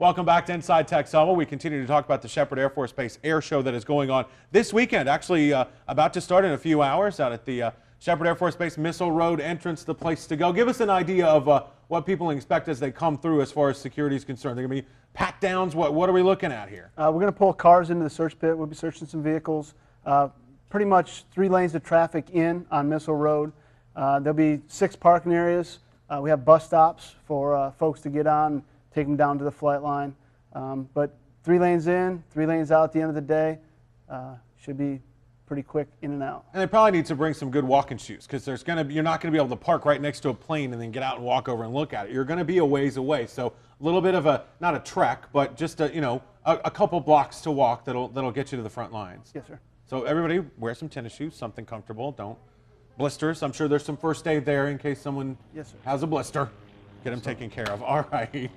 Welcome back to Inside Texoma. We continue to talk about the Sheppard Air Force Base Air Show that is going on this weekend. Actually, about to start in a few hours out at the Sheppard Air Force Base Missile Road entrance, the place to go. Give us an idea of what people expect as they come through as far as security is concerned. They're going to be pat downs. What are we looking at here? We're going to pull cars into the search pit. We'll be searching some vehicles. Pretty much 3 lanes of traffic in on Missile Road. There'll be 6 parking areas. We have bus stops for folks to get on, take them down to the flight line. But 3 lanes in, 3 lanes out at the end of the day. Should be pretty quick in and out. And they probably need to bring some good walking shoes because you're not going to be able to park right next to a plane and then get out and walk over and look at it. You're going to be a ways away. So a little bit of not a trek, but just a couple blocks to walk that'll get you to the front lines. Yes, sir. So everybody wear some tennis shoes, something comfortable. Don't blisters. I'm sure there's some first aid there in case someone has a blister. Get them taken care of. All right.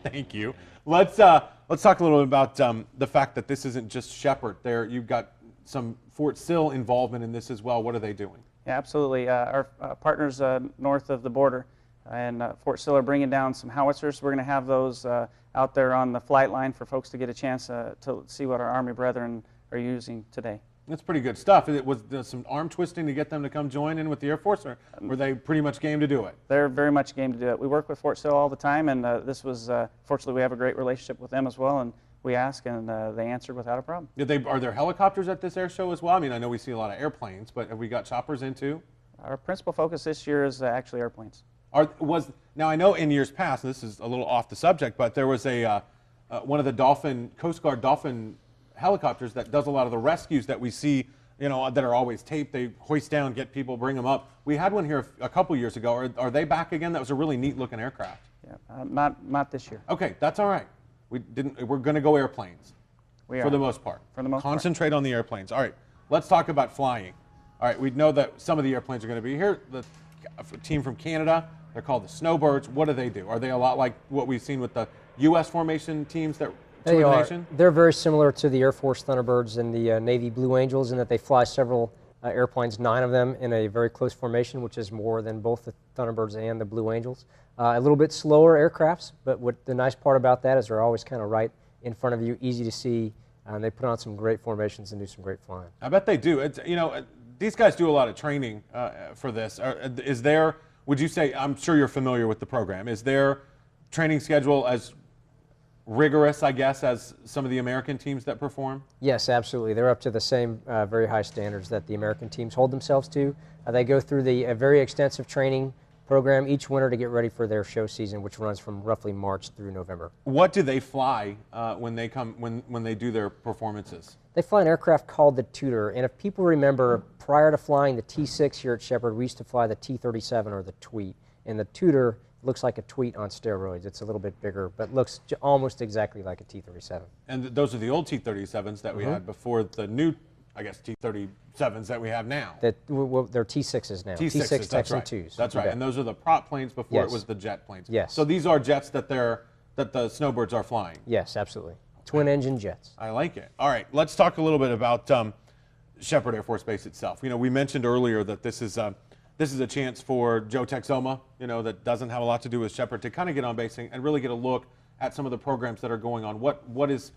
Thank you. Let's talk a little bit about the fact that this isn't just Sheppard. You've got some Fort Sill involvement in this as well. What are they doing? Yeah, absolutely. Our partners north of the border and Fort Sill are bringing down some howitzers. We're going to have those out there on the flight line for folks to get a chance to see what our Army brethren are using today. That's pretty good stuff. Was there some arm twisting to get them to come join in with the Air Force, or were they pretty much game to do it? They're very much game to do it. We work with Fort Sill all the time, and this was, fortunately, we have a great relationship with them as well, and we ask, and they answered without a problem. Are there helicopters at this air show as well? I mean, I know we see a lot of airplanes, but have we got choppers in too? Our principal focus this year is actually airplanes. Now, I know in years past, and this is a little off the subject, but there was one of the Coast Guard Dolphin helicopters that does a lot of the rescues that we see, that are always taped. They hoist down, get people, bring them up. We had one here a couple years ago. Are they back again? That was a really neat looking aircraft. Yeah, not this year. Okay, that's all right. We're going to go airplanes. For the most part. For the most part. Concentrate on the airplanes. All right, let's talk about flying. All right, we know that some of the airplanes are going to be here. The team from Canada, they're called the Snowbirds. What do they do? Are they a lot like what we've seen with the U.S. formation teams that They are. They're very similar to the Air Force Thunderbirds and the Navy Blue Angels in that they fly several airplanes, 9 of them in a very close formation, which is more than both the Thunderbirds and the Blue Angels. A little bit slower aircrafts, but what the nice part about that is they're always kind of right in front of you, easy to see, and they put on some great formations and do some great flying. I bet they do. These guys do a lot of training for this. Would you say, I'm sure you're familiar with the program, is their training schedule as rigorous, I guess, as some of the American teams that perform? Yes, absolutely. They're up to the same very high standards that the American teams hold themselves to. They go through a very extensive training program each winter to get ready for their show season, which runs from roughly March through November. What do they fly when they do their performances? They fly an aircraft called the Tudor, and if people remember, prior to flying the T-6 here at Sheppard, we used to fly the T-37 or the Tweet, and the Tudor looks like a Tweet on steroids. It's a little bit bigger, but looks almost exactly like a T-37. And those are the old T-37s that we had before the new, I guess, T-37s that we have now. They're T-6s now. T-6s, Texan 2s. That's right. And those are the prop planes before it was the jet planes. Yes. So these are jets that the Snowbirds are flying. Yes, absolutely. Twin-engine jets. I like it. All right, let's talk a little bit about Sheppard Air Force Base itself. We mentioned earlier that this is a chance for Joe Texoma, that doesn't have a lot to do with Sheppard, to kind of get on base and really get a look at some of the programs that are going on. What is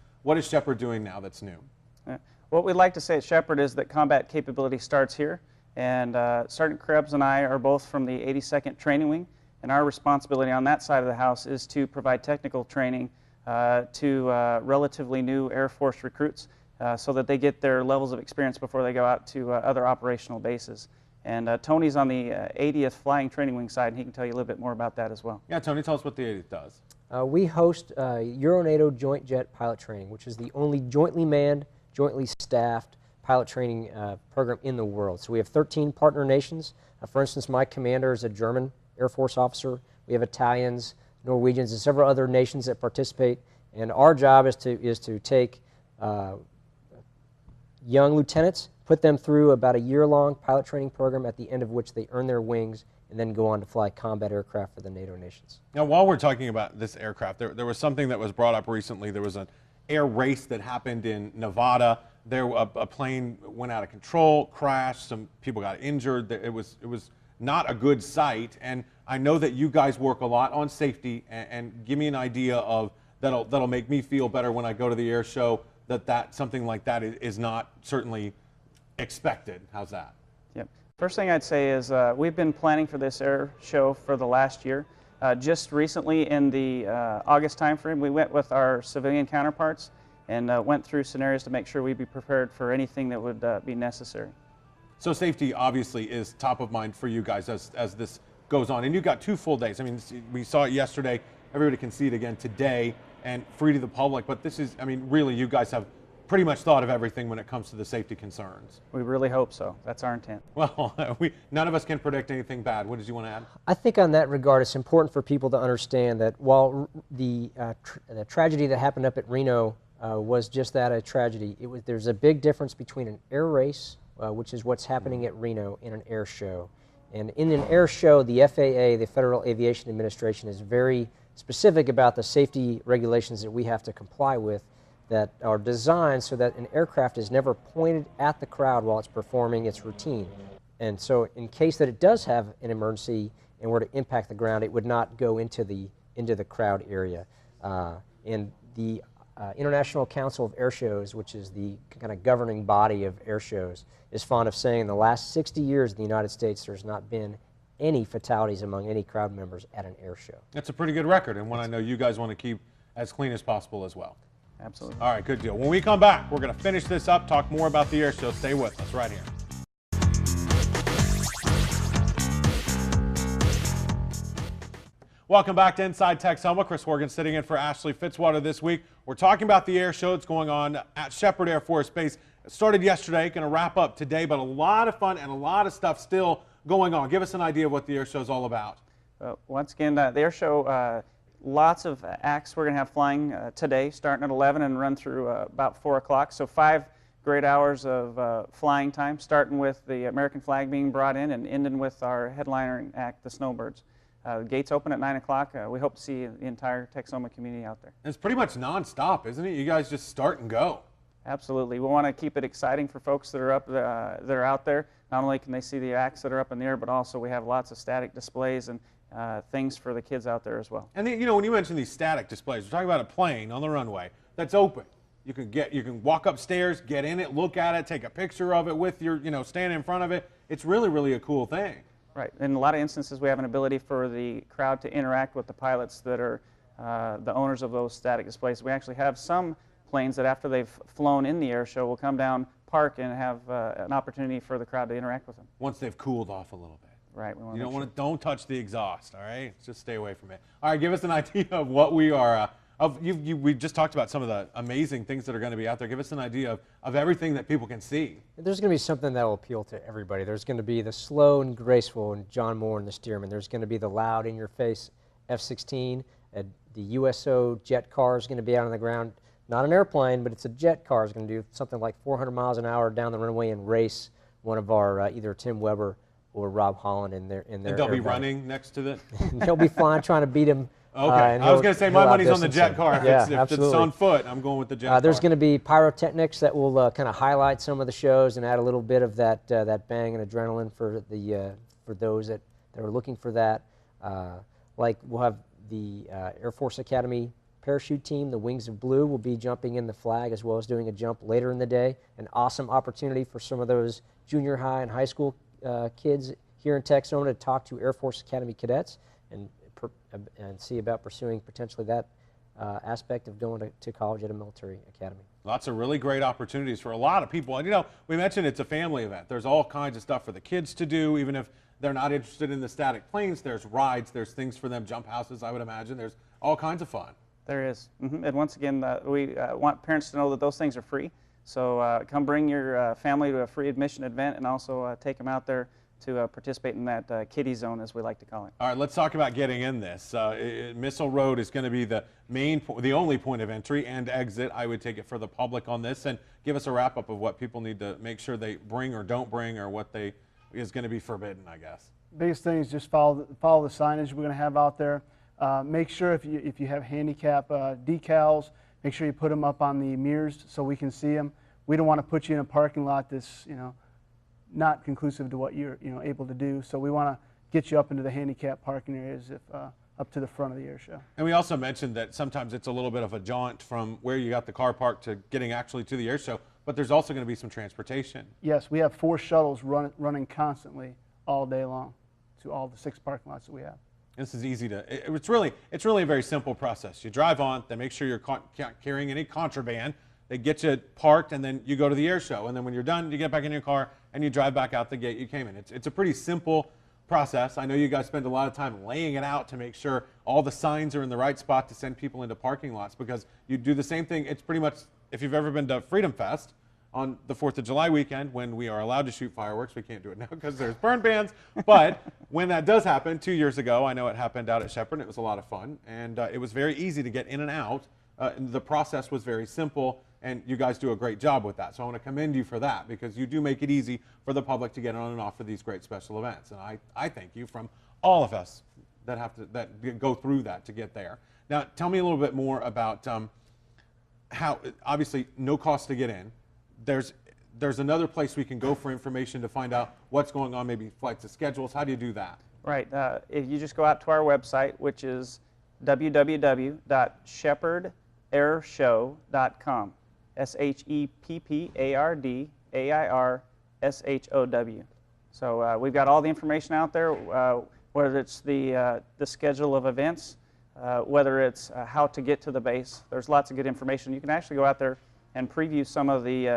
Sheppard doing now that's new? What we'd like to say at Sheppard is that combat capability starts here, and Sergeant KREBS and I are both from the 82nd Training Wing, and our responsibility on that side of the house is to provide technical training to relatively new Air Force recruits so that they get their levels of experience before they go out to other operational bases. And Tony's on the 80th Flying Training Wing side, and he can tell you a little bit more about that as well. Yeah, Tony, tell us what the 80th does. We host Euro-NATO Joint Jet Pilot Training, which is the only jointly manned, jointly staffed pilot training program in the world. So we have 13 partner nations. For instance, my commander is a German Air Force officer. We have Italians, Norwegians, and several other nations that participate. And our job is to take young lieutenants, put them through about a year-long pilot training program, at the end of which they earn their wings and then go on to fly combat aircraft for the NATO nations. Now, while we're talking about this aircraft, there was something that was brought up recently. There was an air race that happened in Nevada. A plane went out of control, crashed, some people got injured. It was not a good sight, and I know that you guys work a lot on safety, and give me an idea of that'll make me feel better when I go to the air show, that something like that is not certainly expected. How's that? Yep. First thing I'd say is we've been planning for this air show for the last year. Just recently in the August timeframe, we went with our civilian counterparts and went through scenarios to make sure we'd be prepared for anything that would be necessary. So safety obviously is top of mind for you guys as this goes on. And you've got 2 full days. I mean, we saw it yesterday. Everybody can see it again today and free to the public. But this is, I mean, really, you guys have pretty much thought of everything when it comes to the safety concerns. We really hope so. That's our intent. Well, none of us can predict anything bad. What did you want to add? I think on that regard, it's important for people to understand that while the tragedy that happened up at Reno was just that, a tragedy, there's a big difference between an air race, which is what's happening at Reno, and an air show. And in an air show, the FAA, the Federal Aviation Administration, is very specific about the safety regulations that we have to comply with that are designed so that an aircraft is never pointed at the crowd while it's performing its routine. And so in case that it does have an emergency and were to impact the ground, it would not go into the crowd area. And the International Council of Air Shows, which is the kind of governing body of air shows, is fond of saying in the last 60 years in the United States there's not been any fatalities among any crowd members at an air show. That's a pretty good record, and one I know you guys want to keep as clean as possible as well. Absolutely. All right, good deal. When we come back, we're going to finish this up, talk more about the air show. Stay with us right here. Welcome back to Inside Texoma. Chris Horgan sitting in for Ashley Fitzwater this week. We're talking about the air show that's going on at Sheppard Air Force Base. It started yesterday, going to wrap up today, but a lot of fun and a lot of stuff still going on. Give us an idea of what the air show is all about. Once again, the air show, lots of acts we're going to have flying today, starting at 11 and run through about 4 o'clock. So 5 great hours of flying time, starting with the American flag being brought in and ending with our headliner act, the Snowbirds. The gates open at 9 o'clock. We hope to see the entire Texoma community out there. It's pretty much nonstop, isn't it? You guys just start and go. Absolutely. We want to keep it exciting for folks that are out there. Not only can they see the acts that are up in the air, but also we have lots of static displays and things for the kids out there as well. And you know, when you mention these static displays, we're talking about a plane on the runway that's open. You can walk upstairs, get in it, look at it, take a picture of it with your, stand in front of it. It's really, really a cool thing. Right. In a lot of instances, we have an ability for the crowd to interact with the pilots that are the owners of those static displays. We actually have some planes that after they've flown in the air show will come down, park, and have an opportunity for the crowd to interact with them. Once they've cooled off a little bit. Right. You don't touch the exhaust, all right? Just stay away from it. All right, give us an idea of what we are, we just talked about some of the amazing things that are going to be out there. Give us an idea of everything that people can see. There's going to be something that will appeal to everybody. There's going to be the slow and graceful and John Moore and the Stearman. There's going to be the loud, in-your-face F-16. The USO jet car is going to be out on the ground. Not an airplane, but it's a jet car. It's going to do something like 400 miles an hour down the runway and race one of our either Tim Weber or Rob Holland in their And they'll be running next to it? They'll be flying, trying to beat him. Okay, I was going to say my money's on the jet car. Yeah, if it's on foot, I'm going with the jet car. There's going to be pyrotechnics that will kind of highlight some of the shows and add a little bit of that bang and adrenaline for those that are looking for that. Like we'll have the Air Force Academy parachute team, the Wings of Blue, will be jumping in the flag as well as doing a jump later in the day. An awesome opportunity for some of those junior high and high school kids here in Texoma to talk to Air Force Academy cadets and see about pursuing potentially that aspect of going to college at a military academy. Lots of really great opportunities for a lot of people. And we mentioned it's a family event. There's all kinds of stuff for the kids to do, even if they're not interested in the static planes. There's rides, there's things for them, jump houses, I would imagine. There's all kinds of fun. There is. And once again, we want parents to know that those things are free. So come bring your family to a free admission event and also take them out there to participate in that kiddie zone, as we like to call it. All right, let's talk about getting in this. Missile Road is going to be the only point of entry and exit, I would take it, for the public on this. And give us a wrap-up of what people need to make sure they bring or don't bring, or what is going to be forbidden, I guess. Biggest thing is just follow the signage we're going to have out there. Make sure if you have handicap decals, make sure you put them up on the mirrors so we can see them. We don't want to put you in a parking lot that's not conclusive to what you're able to do. So we want to get you up into the handicap parking areas up to the front of the air show. And we also mentioned that sometimes it's a little bit of a jaunt from where you got the car parked to getting actually to the air show, but there's also going to be some transportation. Yes, we have 4 shuttles running constantly all day long to all the 6 parking lots that we have. This is easy to, it's really a very simple process. You drive on, they make sure you're not carrying any contraband, they get you parked, and then you go to the air show. And then when you're done, you get back in your car and you drive back out the gate you came in. It's a pretty simple process. I know you guys spend a lot of time laying it out to make sure all the signs are in the right spot to send people into parking lots, because you do the same thing. It's pretty much, if you've ever been to Freedom Fest on the 4th of July weekend, when we are allowed to shoot fireworks. We can't do it now because there's burn bans, but when that does happen, 2 years ago, I know it happened out at Shepherd, and it was a lot of fun, and it was very easy to get in and out. The process was very simple, and you guys do a great job with that. So I want to commend you for that, because you do make it easy for the public to get on and off for these great special events. And I thank you from all of us that go through that to get there. Now, tell me a little bit more about how, obviously, no cost to get in. There's another place we can go for information to find out what's going on, maybe flights and schedules. How do you do that? Right. If you just go out to our website, which is www.shepherdairshow.com. SHEPPARDAIRSHOW. So we've got all the information out there, whether it's the schedule of events, whether it's how to get to the base. There's lots of good information. You can actually go out there and preview some of the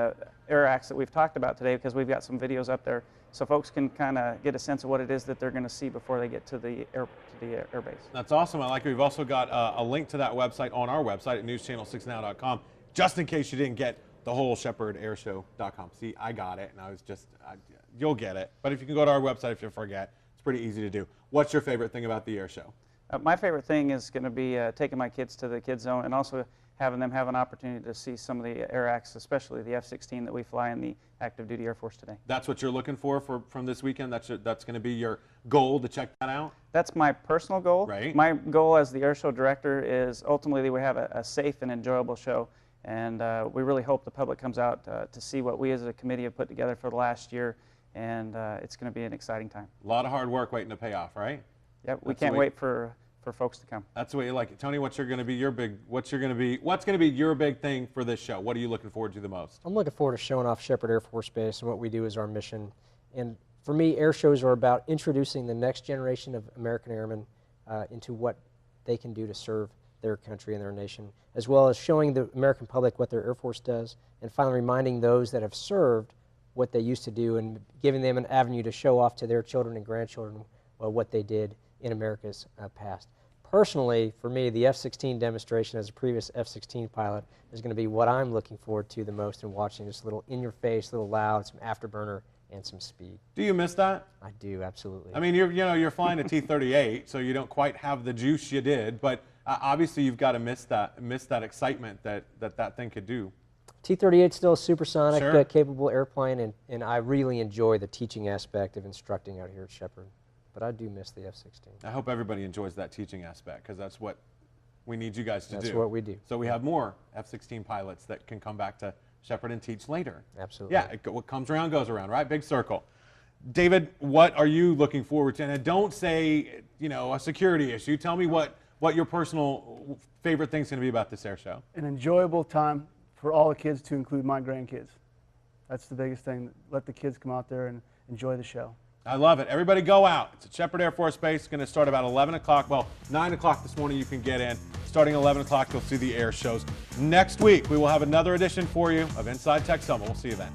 air acts that we've talked about today, because we've got some videos up there so folks can kind of get a sense of what it is that they're going to see before they get to the air base. That's awesome. I like it. We've also got a link to that website on our website at newschannel6now.com, just in case you didn't get the whole shepherdairshow.com. See, I got it, and I was just, you'll get it. But if you can go to our website if you forget, it's pretty easy to do. What's your favorite thing about the air show? My favorite thing is going to be taking my kids to the Kids Zone, and also having them have an opportunity to see some of the air acts, especially the F-16 that we fly in the active duty Air Force today. That's what you're looking for from this weekend? That's going to be your goal, to check that out? That's my personal goal. Right. My goal as the air show director is ultimately we have a safe and enjoyable show, and we really hope the public comes out to see what we as a committee have put together for the last year, and it's going to be an exciting time. A lot of hard work waiting to pay off, right? Yep, we can't wait for folks to come. That's the way you like it. Tony, what's going to be your big thing for this show? What are you looking forward to the most? I'm looking forward to showing off Shepherd Air Force Base and what we do as our mission. And for me, air shows are about introducing the next generation of American airmen into what they can do to serve their country and their nation, as well as showing the American public what their Air Force does, and finally reminding those that have served what they used to do and giving them an avenue to show off to their children and grandchildren what they did in America's past. Personally, for me, the F-16 demonstration as a previous F-16 pilot is going to be what I'm looking forward to the most in watching. Just a little in-your-face, a little loud, some afterburner, and some speed. Do you miss that? I do, absolutely. I mean, you're flying a T-38, so you don't quite have the juice you did, but obviously you've got to miss that excitement that thing could do. T-38 is still a supersonic, capable airplane, and I really enjoy the teaching aspect of instructing out here at Shepherd. But I do miss the F-16. I hope everybody enjoys that teaching aspect, because that's what we need you guys to do. That's what we do. So we have more F-16 pilots that can come back to Shepherd and teach later. Absolutely. Yeah, what comes around goes around, right? Big circle. David, what are you looking forward to? And don't say, a security issue. Tell me what your personal favorite thing's going to be about this air show. An enjoyable time for all the kids, to include my grandkids. That's the biggest thing. Let the kids come out there and enjoy the show. I love it. Everybody go out. It's at Shepherd Air Force Base. It's going to start about 11 o'clock. Well, 9 o'clock this morning you can get in. Starting at 11 o'clock, you'll see the air shows. Next week, we will have another edition for you of Inside Texoma. We'll see you then.